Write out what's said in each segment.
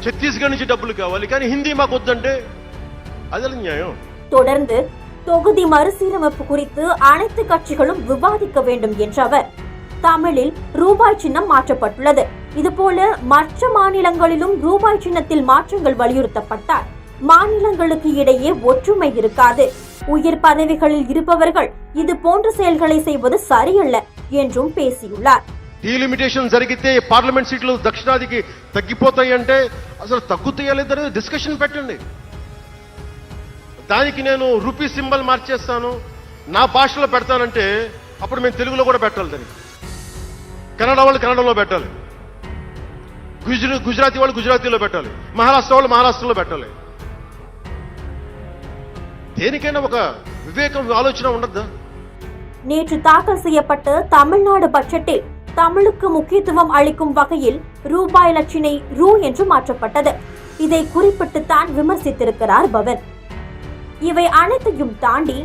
ఛత్తీస్గఢ్ నుంచి డబ్బులు కావాలి, కానీ హిందీ మాకు వద్దంటే అది న్యాయం. தொடர்ந்து தொகுதி மறுசீரமைப்பு குறித்து அனைத்து கட்சிகளும் விவாதிக்க வேண்டும் என்ற அவர், தமிழில் ரூபாய் சின்னம் மாற்றப்பட்டுள்ளது, இதுபோல மற்ற மாநிலங்களிலும் ரூபாய் சின்னத்தில் மாற்றங்கள் வலியுறுத்தப்பட்டால் மாநிலங்களுக்கு இடையே ஒற்றுமை இருக்காது, உயர் பதவிகளில் இருப்பவர்கள் இது போன்ற செயல்களை செய்வது சரியல்ல என்றும் பேசியுள்ளார். డీలిమిటేషన్ జరిగితే పార్లమెంట్ సీట్లు దక్షిణాదికి తగ్గిపోతాయి అంటే అసలు తగ్గుతాయా లేదని డిస్కషన్ పెట్టండి. దానికి నేను రూపీ సింబల్ మార్చేస్తాను, నా భాషలో పెడతానంటే అప్పుడు మేము తెలుగులో కూడా పెట్టాలి, దానికి కన్నడ వాళ్ళు కన్నడలో పెట్టాలి, గుజరాతీ వాళ్ళు గుజరాతీలో పెట్టాలి, మహారాష్ట్ర వాళ్ళు మహారాష్ట్రలో పెట్టాలి. దేనికైనా ఒక వివేకం ఆలోచన ఉండద్దా? நேற்று தாக்கல் செய்யப்பட்ட தமிழ்நாடு பட்ஜெட்டில் தமிழுக்கு முக்கியத்துவம் அளிக்கும் வகையில் ரூபாய் லட்சணை ரூ என்று மாற்றப்பட்டது. இதை குறிப்பிட்டுத்தான் விமர்சித்திருக்கிறார் பவன். இவை அனைத்தையும் தாண்டி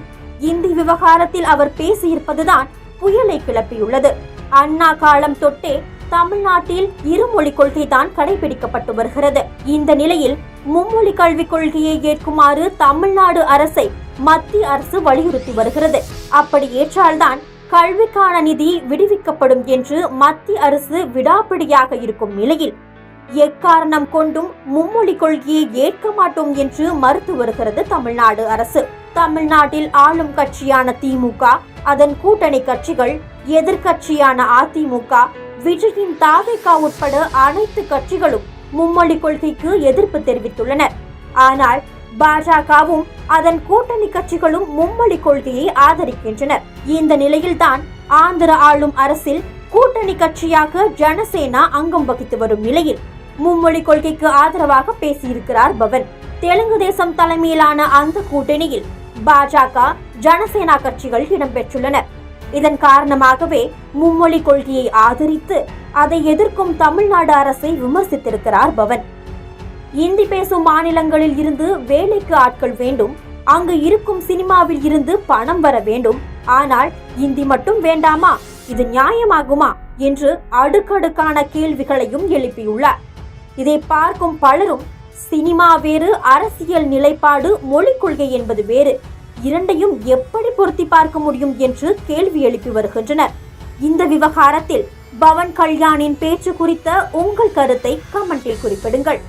இந்தி விவகாரத்தில் அவர் பேசியிருப்பதுதான் புயலை கிளப்பியுள்ளது. அண்ணா காலம் தொட்டே தமிழ்நாட்டில் இருமொழி கொள்கை தான் கடைபிடிக்கப்பட்டு வருகிறது. இந்த நிலையில் மும்மொழி கல்விக் கொள்கையை ஏற்குமாறு தமிழ்நாடு அரசை மத்திய அரசு வலியுறுத்தி வருகிறது. அப்படி ஏற்றால்தான் கல்விக்கான நிதி விடுவிக்கப்படும் என்று மத்திய அரசு விடாப்பிடியாக இருக்கும் நிலையில் எக்காரணம் கொண்டும் மும்மொழி கொள்கையை ஏற்க மாட்டோம் என்று மறுத்து வருகிறது தமிழ்நாடு அரசு. தமிழ்நாட்டில் ஆளும் கட்சியான திமுக, அதன் கூட்டணி கட்சிகள், எதிர்கட்சியான அதிமுக, விஜயின் தாவேகா உட்பட அனைத்து கட்சிகளும் மும்மொழி கொள்கைக்கு எதிர்ப்பு தெரிவித்துள்ளனர். ஆனால் பாஜகவும் அதன் கூட்டணி கட்சிகளும் மும்மொழி கொள்கையை ஆதரிக்கின்றனர். இந்த நிலையில்தான் ஆந்திர ஆளும் அரசில் கூட்டணி கட்சியாக ஜனசேனா அங்கம் வகித்து வரும் நிலையில் மும்மொழி கொள்கைக்கு ஆதரவாக பேசியிருக்கிறார் பவன். தெலுங்கு தேசம் தலைமையிலான அந்த கூட்டணியில் பாஜக, ஜனசேனா கட்சிகள் இடம்பெற்றுள்ளனர். இதன் காரணமாகவே மும்மொழி கொள்கையை ஆதரித்து அதை எதிர்க்கும் தமிழ்நாடு அரசை விமர்சித்திருக்கிறார் பவன். இந்தி பேசும் மாநிலங்களில் இருந்து வேலைக்கு ஆட்கள் வேண்டும், அங்கு இருக்கும் சினிமாவில் இருந்து பணம் வர வேண்டும், ஆனால் இந்தி மட்டும் வேண்டாமா, இது நியாயமாகுமா என்று அடுக்கடுக்கான கேள்விகளையும் எழுப்பியுள்ளார். இதை பார்க்கும் பலரும் சினிமா வேறு, அரசியல் நிலைப்பாடு, மொழிக் கொள்கை என்பது வேறு, இரண்டையும் எப்படி பொருத்தி பார்க்க முடியும் என்று கேள்வி எழுப்பி வருகின்றனர். இந்த விவகாரத்தில் பவன் கல்யாணின் பேச்சு குறித்த உங்கள் கருத்தை கமெண்டில் குறிப்பிடுங்கள்.